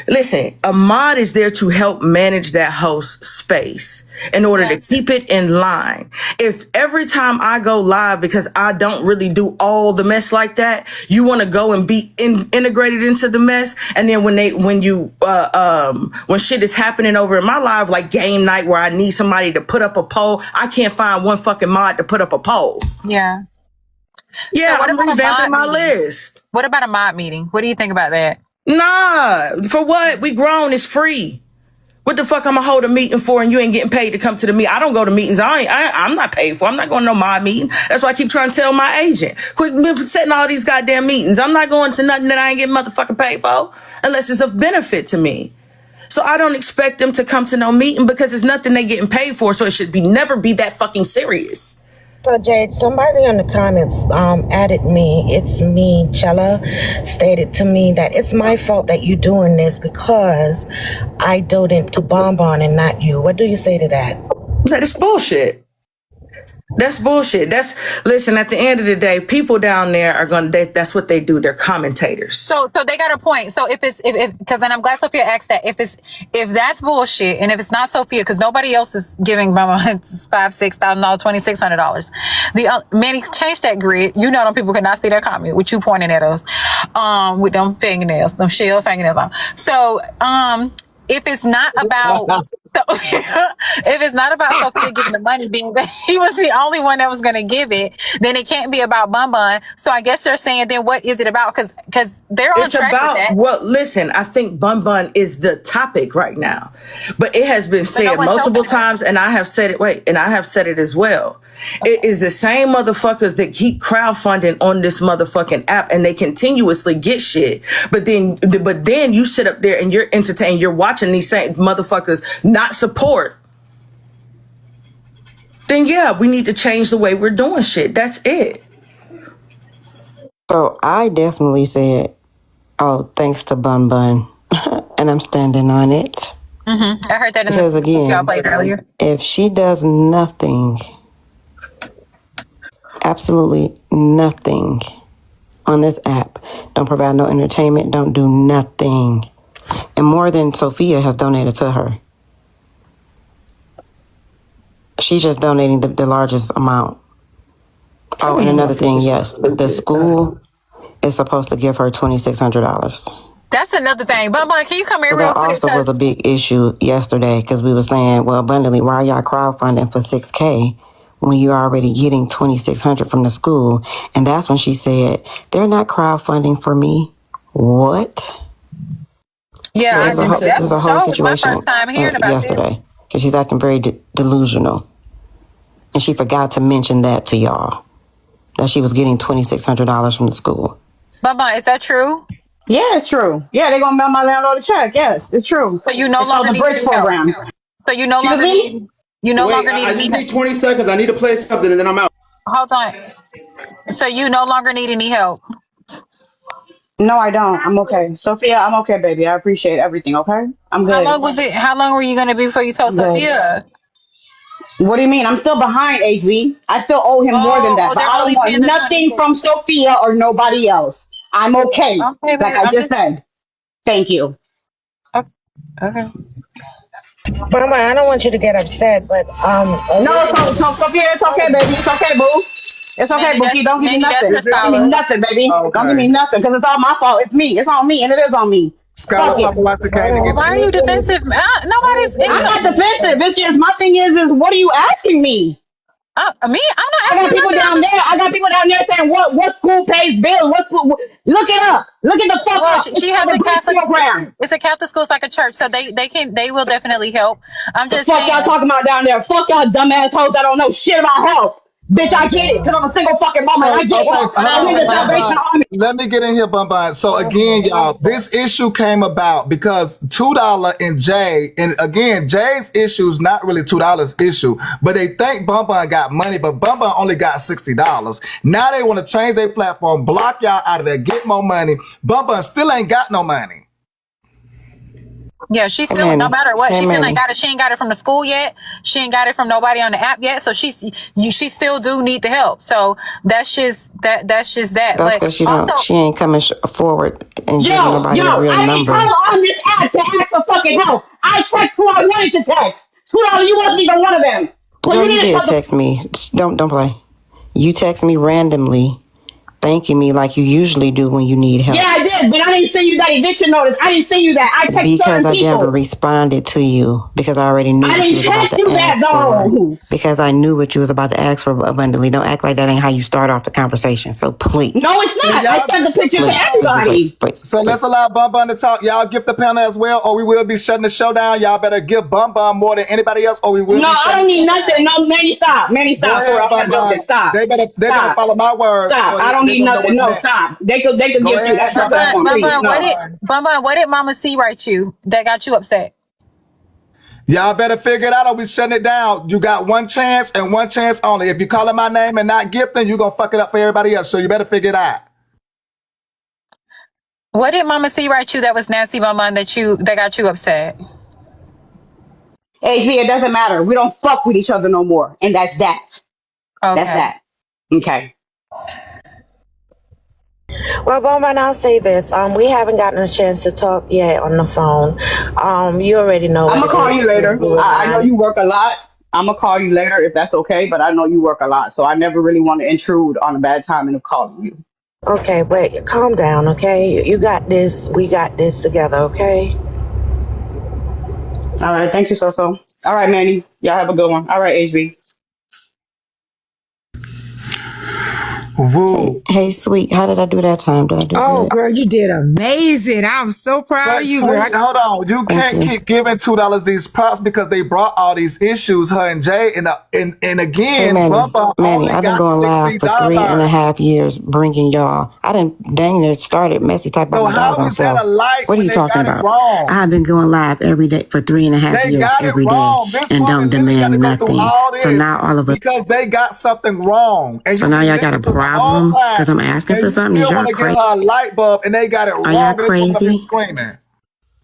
B: Listen, a mod is there to help manage that host space in order to keep it in line. If every time I go live, because I don't really do all the mess like that, you want to go and be integrated into the mess. And then when shit is happening over in my live, like game night where I need somebody to put up a poll, I can't find one fucking mod to put up a poll.
C: Yeah.
B: Yeah, I'm revamping my list.
C: What about a mod meeting? What do you think about that?
B: Nah, for what? We grown, it's free. What the fuck I'm gonna hold a meeting for and you ain't getting paid to come to the meeting? I don't go to meetings. I'm not paid for. I'm not going to no mod meeting. That's why I keep trying to tell my agent, quit setting all these goddamn meetings. I'm not going to nothing that I ain't getting motherfucking paid for unless it's of benefit to me. So I don't expect them to come to no meeting because it's nothing they getting paid for. So it should never be that fucking serious.
J: So Jade, somebody in the comments added me. It's me, Chella, stated to me that it's my fault that you doing this because I donated to Bun Bun and not you. What do you say to that?
B: That is bullshit. That's bullshit. Listen, at the end of the day, people down there are that's what they do. They're commentators.
C: So they got a point. So because and I'm glad Sophia asked that, if that's bullshit, and if it's not Sophia, because nobody else is giving $5,000, $6,000, $2,600. Manny, change that grid. Them people cannot see that comment with you pointing at us, with them fingernails, them shell fingernails on. So, if it's not about if it's not about Sophia giving the money, being that she was the only one that was going to give it, then it can't be about Bun Bun. So I guess they're saying, then what is it about? Because they're on track with that.
B: Well, listen, I think Bun Bun is the topic right now, but it has been said multiple times, and I have said it. And I have said it as well. It is the same motherfuckers that keep crowdfunding on this motherfucking app, and they continuously get shit. But then you sit up there and you're entertained. You're watching these same motherfuckers not support. Then yeah, we need to change the way we're doing shit. That's it.
E: So I definitely said, oh, thanks to Bun Bun. And I'm standing on it.
C: Mm-hmm. I heard that
E: because again,
C: y'all played earlier.
E: If she does nothing, absolutely nothing on this app, don't provide no entertainment, don't do nothing, and more than Sophia has donated to her, she's just donating the largest amount. Oh, and another thing, yes, the school is supposed to give her $2,600.
C: That's another thing. Bun Bun, can you come here real quick?
E: That also was a big issue yesterday because we were saying, well, abundantly, why are y'all crowdfunding for $6,000 when you're already getting $2,600 from the school? And that's when she said, they're not crowdfunding for me. What?
C: Yeah,
E: so it was a whole situation
C: my first time hearing about
E: yesterday because she's acting very delusional. And she forgot to mention that to y'all, that she was getting $2,600 from the school.
C: Bun Bun, is that true?
I: Yeah, it's true. Yeah, they're gonna mail my landlord a check. Yes, it's true.
C: So you no longer need
I: the program.
C: So you no longer need. You no longer need.
K: I just need 20 seconds. I need to play something, and then I'm out.
C: Hold on. So you no longer need any help.
I: No, I don't. I'm okay. Sophia, I'm okay, baby. I appreciate everything, okay? I'm good.
C: How long were you gonna be before you told Sophia?
I: What do you mean? I'm still behind, HB. I still owe him more than that. But I don't want nothing from Sophia or nobody else. I'm okay. Like I just said. Thank you.
C: Okay.
J: Mama, I don't want you to get upset, but
I: no, so Sophia, it's okay, baby. It's okay, boo. It's okay, Bookie. Don't give me nothing. Don't give me nothing, baby. Okay. Don't give me nothing because it's all my fault. It's me. It's on me, and it is on me.
D: Skylar,
C: why are you defensive? Nobody's.
I: I'm not defensive. It's just my thing is what are you asking me?
C: Me? I'm not
I: asking. I got people down there. I got people down there saying what school pays bills. Look it up. Look at the fuck up.
C: She has a Catholic program. It's a Catholic school. It's like a church, so they will definitely help. I'm just
I: saying. Fuck y'all talking about down there. Fuck y'all dumbass hoes that don't know shit about health. Bitch, I get it, because I'm a single fucking mama. I get it.
D: Let me get in here, Bun Bun. So again, y'all, this issue came about because $2 and Jay, and again, Jay's issue is not really $2 issue, but they think Bun Bun got money, but Bun Bun only got $60. Now they want to change their platform, block y'all out of there, get more money. Bun Bun still ain't got no money.
C: Yeah, she's still, no matter what, she still ain't got it. She ain't got it from the school yet. She ain't got it from nobody on the app yet. So she still do need the help. So that's just that. That's
E: because she ain't coming forward and giving nobody a real number.
I: I didn't come on this app to ask for fucking help. I text who I wanted to text. $2, you wasn't even one of them.
E: So you did text me. Don't play. You text me randomly, thanking me like you usually do when you need help.
I: Yeah, I did, but I didn't send you that eviction notice. I didn't send you that. I texted
E: because I never responded to you because I already knew.
I: I didn't text you that though.
E: Because I knew what you was about to ask for abundantly. Don't act like that ain't how you start off the conversation. So please.
I: No, it's not. I sent the picture to everybody.
D: So let's allow Bun Bun to talk. Y'all give the panel as well, or we will be shutting the show down. Y'all better give Bun Bun more than anybody else, or we will.
I: No, I don't need nothing. No, Manny, stop. Manny, stop. Stop.
D: They better follow my words.
I: Stop. I don't need nothing. No, stop. They could give you that platform.
C: Bun Bun, what did Mama C write you that got you upset?
D: Y'all better figure it out or we shutting it down. You got one chance and one chance only. If you calling my name and not gifting, you're going to fuck it up for everybody else. So you better figure it out.
C: What did Mama C write you that was nasty, Bun Bun, that got you upset?
I: HB, it doesn't matter. We don't fuck with each other no more. And that's that.
C: Okay.
I: That's that. Okay.
J: Well, Bun Bun, I'll say this. We haven't gotten a chance to talk yet on the phone. You already know.
I: I'm going to call you later. I know you work a lot. I'm going to call you later if that's okay, but I know you work a lot. So I never really want to intrude on a bad time of calling you.
J: Okay, but calm down, okay? You got this. We got this together, okay?
I: All right. Thank you, so. All right, Manny. Y'all have a good one. All right, HB.
D: Woo.
E: Hey, sweet. How did I do that time? Did I do
F: Oh,
E: good?
F: girl, you did amazing. I'm so proud
D: But
F: of you,
D: sweet,
F: girl.
D: hold on. You can't keep giving $2 these props because they brought all these issues, her and Jay. And
E: Hey,
D: again,
E: Manny.
D: Bump
E: Manny,
D: only
E: I've been
D: got
E: going live for
D: $60.
E: 3.5 years bringing y'all. I didn't dang near started messy type by
D: So
E: my
D: how
E: doggone
D: is that
E: self.
D: a light
E: What are
D: when
E: you
D: they
E: talking
D: got it
E: about?
D: wrong?
E: I've been going live every day for 3.5
D: They
E: years
D: got it
E: every day
D: wrong. This
E: and don't
D: woman literally got to
E: demand
D: go through
E: nothing.
D: all
E: So
D: this
E: now all of us.
D: because they got something wrong. And
E: So
D: you've
E: now
D: been
E: y'all got a
D: listening to it the whole
E: problem
D: time.
E: because I'm asking
D: And
E: for
D: you
E: something. Is
D: still
E: y'all
D: want to give
E: crazy?
D: her a light bulb and they got it
E: Are
D: wrong.
E: y'all
D: And this woman up here
E: crazy?
D: screaming.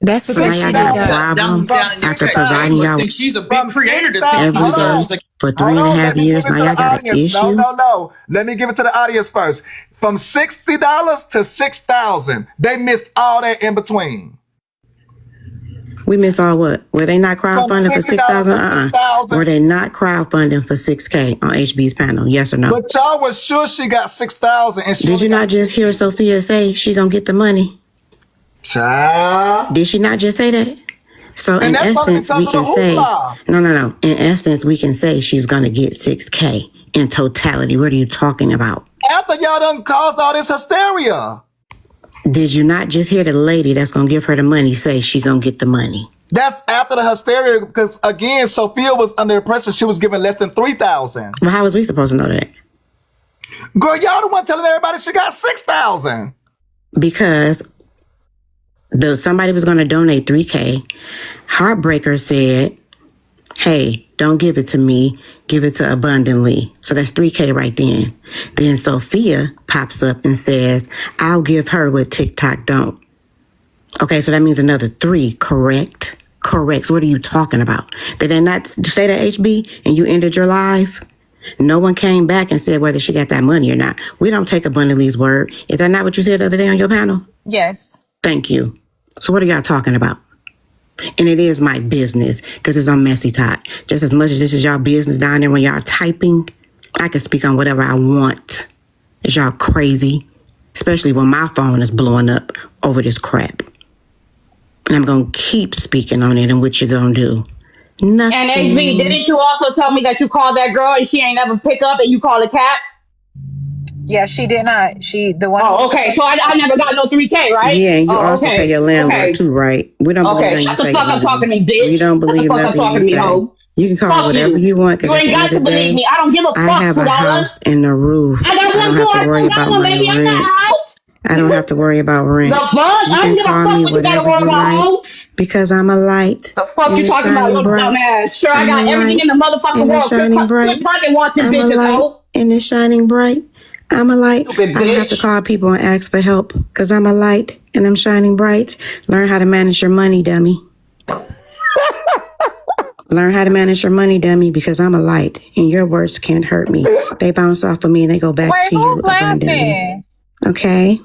F: That's
E: So now
F: because
E: y'all
F: she
E: got
F: did
E: a
F: that.
E: problem
D: From
E: after
D: 6,000.
E: providing y'all
L: She's a big
D: From
L: creator to
D: 6,000.
L: think
E: every
L: he
D: Hold
E: day
L: deserves
D: on.
L: like
E: for
D: Hold on.
E: 3.5
D: Let me give
E: years.
D: it
E: Now
D: to
E: y'all
D: the
E: got an
D: audience.
E: issue.
D: No. Let me give it to the audience first. From $60 to 6,000. They missed all that in between.
E: We miss all what? Were they not
D: From
E: crowdfunding for
D: $60
E: 6,000?
D: to 6,000.
E: Were they not crowdfunding for 6K on HB's panel? Yes or no?
D: But y'all was sure she got 6,000 and she
E: Did
D: only
E: you
D: got
E: not just hear
D: 60.
E: Sophia say she gonna get the money?
D: Child.
E: Did she not just say that? So
D: And
E: in
D: that's only
E: essence,
D: because
E: we
D: of the
E: can say,
D: hoopla.
E: no. In essence, we can say she's gonna get 6K in totality. What are you talking about?
D: After y'all done caused all this hysteria.
E: Did you not just hear the lady that's gonna give her the money say she gonna get the money?
D: That's after the hysteria because, again, Sophia was under the impression she was giving less than 3,000.
E: Well, how was we supposed to know that?
D: Girl, y'all the one telling everybody she got 6,000.
E: Because somebody was gonna donate 3K. Heartbreaker said, hey, don't give it to me, give it to Abundantly. So that's 3K right then. Then Sophia pops up and says, I'll give her what TikTok don't. Okay, so that means another 3, correct? Correct. So what are you talking about? Did they not say that, HB, and you ended your live? No one came back and said whether she got that money or not. We don't take Abundantly's word. Is that not what you said the other day on your panel?
C: Yes.
E: Thank you. So what are y'all talking about? And it is my business because it's on Messy Tot. Just as much as this is y'all business down there when y'all typing, I can speak on whatever I want. Is y'all crazy? Especially when my phone is blowing up over this crap. And I'm going to keep speaking on it and what you going to do. Nothing.
I: And HB, didn't you also tell me that you called that girl and she ain't never pick up and you called a cat?
C: Yeah, she did not. The one who
I: Oh,
C: was
I: okay.
C: supposed
I: So I never got no 3K, right?
E: Yeah, and you
I: Oh,
E: also pay
I: okay.
E: your landlord
I: Okay.
E: too, right? We don't believe
I: Okay.
E: nothing you
I: Shut the
E: say,
I: fuck up talking
E: Unity.
I: to me,
E: We
I: bitch.
E: don't
I: Shut the
E: believe
I: fuck up
E: nothing you
I: talking to me,
E: say.
I: hoe.
E: You can call
I: Fuck
E: whatever
I: you.
E: you want
I: You
E: because at
I: ain't
E: the end of
I: got
E: the
I: to believe
E: day,
I: me. I don't give a
E: I
I: fuck,
E: have a
I: $2.
E: house and a roof.
I: I got
E: I don't
I: one,
E: have to
I: $2,
E: worry
I: $2,
E: about my
I: baby. I'm not
E: rent.
I: out.
E: I don't have to worry about
I: The
E: rent.
I: fuck?
E: You
I: I don't
E: can
I: give a
E: call
I: fuck
E: me
I: what you gotta
E: whatever
I: worry
E: you
I: about,
E: like
I: hoe.
E: because I'm a light
I: The fuck
E: and
I: you
E: it's
I: talking about,
E: shining
I: your dumb
E: bright.
I: ass? Sure, I
E: I'm a
I: got everything
E: light
I: in the motherfucking
E: and it's
I: world.
E: shining bright.
I: Quit talking watching
E: I'm a
I: bitches,
E: light
I: hoe.
E: and it's shining bright. I'm a light.
I: Stupid
E: I don't have to
I: bitch.
E: call people and ask for help because I'm a light and I'm shining bright. Learn how to manage your money, dummy. Learn how to manage your money, dummy, because I'm a light and your words can't hurt me. They bounce off of me and they go back
C: Wait,
E: to
C: who's
E: you abundantly.
C: laughing?
E: Okay?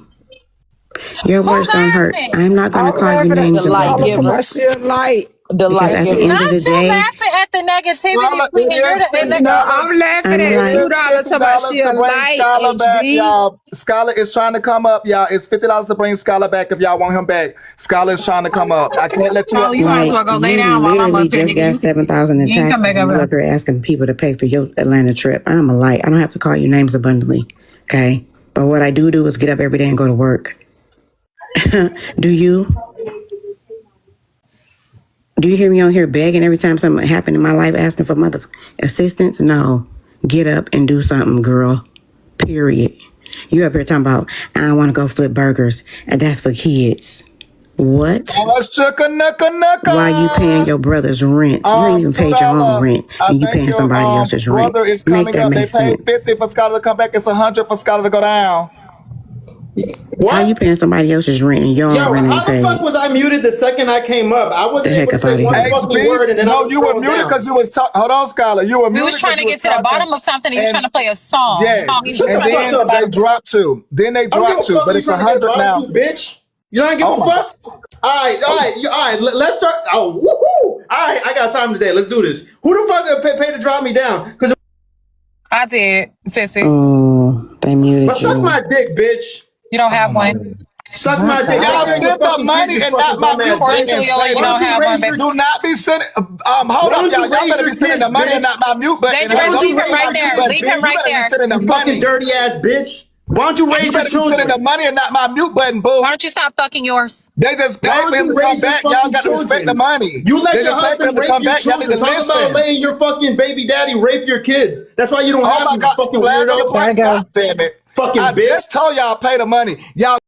E: Your
C: Who's
E: words don't hurt.
C: laughing?
E: I'm not going to
F: I'm
E: call you
F: laughing at
B: The
E: names
B: light
F: $2 to
E: abundantly
B: giver.
F: my shit light.
B: The
E: because
B: light
E: at the
B: giver.
E: end of
C: Not
E: the
C: you
E: day,
C: laughing at the negativity,
D: Skylar,
C: Queen, and you're the
F: No,
D: Skylar,
F: I'm laughing
E: I'm a
F: at
D: it
E: light.
D: is
F: $2 to my
D: $50 to
F: shit
D: bring
F: light,
D: Skylar back,
F: HB.
D: y'all. Skylar is trying to come up, y'all. It's $50 to bring Skylar back if y'all want him back. Skylar is trying to come up. I can't let you
C: Oh,
D: up,
C: you might as
D: Skylar.
C: well go lay
E: you
C: down while I'm
E: literally
C: up here,
E: just
C: nigga.
E: got 7,000 in
C: You ain't come
E: taxes
C: back
E: and
C: over
E: you
C: there.
E: up here asking people to pay for your Atlanta trip. I'm a light. I don't have to call you names abundantly. Okay? But what I do is get up every day and go to work. Do you? Do you hear me on here begging every time something happened in my life asking for mother assistance? No. Get up and do something, girl. Period. You up here talking about, I don't want to go flip burgers, and that's for kids. What? Why you paying your brother's rent? You ain't even paid your own
D: $2.
E: rent,
D: I
E: and you
D: think
E: paying
D: your
E: somebody else's rent.
D: brother is
E: Make
D: coming
E: that
D: up. They
E: make
D: paid
E: sense.
D: 50 for Skylar to come back. It's 100 for Skylar to go down.
E: How you
K: What?
E: paying somebody else's rent and your own
K: Yo,
E: rent ain't
K: how the fuck
E: paid?
K: was I muted the second I came up? I
E: The
K: wasn't
E: heck
K: able to
E: up
K: say
E: out of
K: one
E: here.
K: fucking
D: HB,
K: word and then I
D: no,
K: was
D: you were
K: thrown
D: muted
K: down.
D: because you was talking. Hold on, Skylar. You were
C: We was
D: muted because
C: trying to
D: you
C: get
D: was
C: to the
D: talking.
C: bottom of something. And you was trying
D: And
C: to play a song.
D: yeah,
C: Song. You was
K: Shut
C: trying
K: the
D: and
C: to get
K: fuck
C: to
D: then
C: the
K: up,
D: they
C: bottom.
K: bitch.
D: dropped you. Then they
K: I don't give
D: dropped
K: a
D: you,
K: fuck
D: but
K: who you
D: it's
K: trying to get
D: 100
K: lied to,
D: now.
K: bitch. You don't give
D: Oh
K: a
D: my
K: fuck?
D: God.
K: All right, let's start. Oh, woohoo! All right, I got time today. Let's do this. Who the fuck pay to drop me down? Because
C: I did, sissy.
E: Oh, they
K: but
E: muted
K: suck
E: you.
K: my dick, bitch.
C: You don't
D: Oh
C: have
D: my
C: one.
D: God.
K: Suck my dick.
D: Y'all
K: Take care of your
D: send the
K: fucking
D: money
K: kids,
D: and
K: you
D: not
K: fucking
D: my
K: bum
D: mute
K: ass
C: Pour
D: button.
C: into
K: bitch.
C: your, you
K: Why
C: don't
K: don't you
C: have one,
K: raise
C: baby.
K: your
D: Do not be sending. Hold
K: Why
D: up,
K: don't
D: y'all.
K: you
D: Y'all
K: raise
D: better
K: your
D: be sending
K: kids,
D: the money and
K: bitch?
D: not my mute button. And
C: Dangerous,
D: ain't
K: Why
D: no
K: don't you
C: leave him
K: raise
C: right
K: your
D: my mute
C: there.
K: kids,
D: button.
C: Leave him
K: bitch?
C: right
D: You better be
C: there.
D: sending the
K: You fucking
D: money.
K: dirty ass bitch. Why don't you raise
D: You
K: your
D: better be sending the
K: children?
D: money and not my mute button, boo.
C: Why don't you stop fucking yours?
D: They just
K: Why
D: paid for
K: don't
D: him
K: you
D: to come
K: raise your
D: back. Y'all
K: fucking
D: got to respect the
K: children?
D: money.
K: You let
D: They
K: your
D: just paid for him
K: husband
D: to
K: rape
D: come
K: your
D: back. Y'all need to
K: children. Talk about
D: listen.
K: letting your fucking baby daddy rape your kids. That's why you don't
D: Oh
K: have
D: my
K: them, you
D: God.
K: fucking
D: Flag on the
K: weirdo.
D: play.
F: Gotta go.
D: God damn it. I
K: Fucking bitch.
D: just told y'all pay the money. Y'all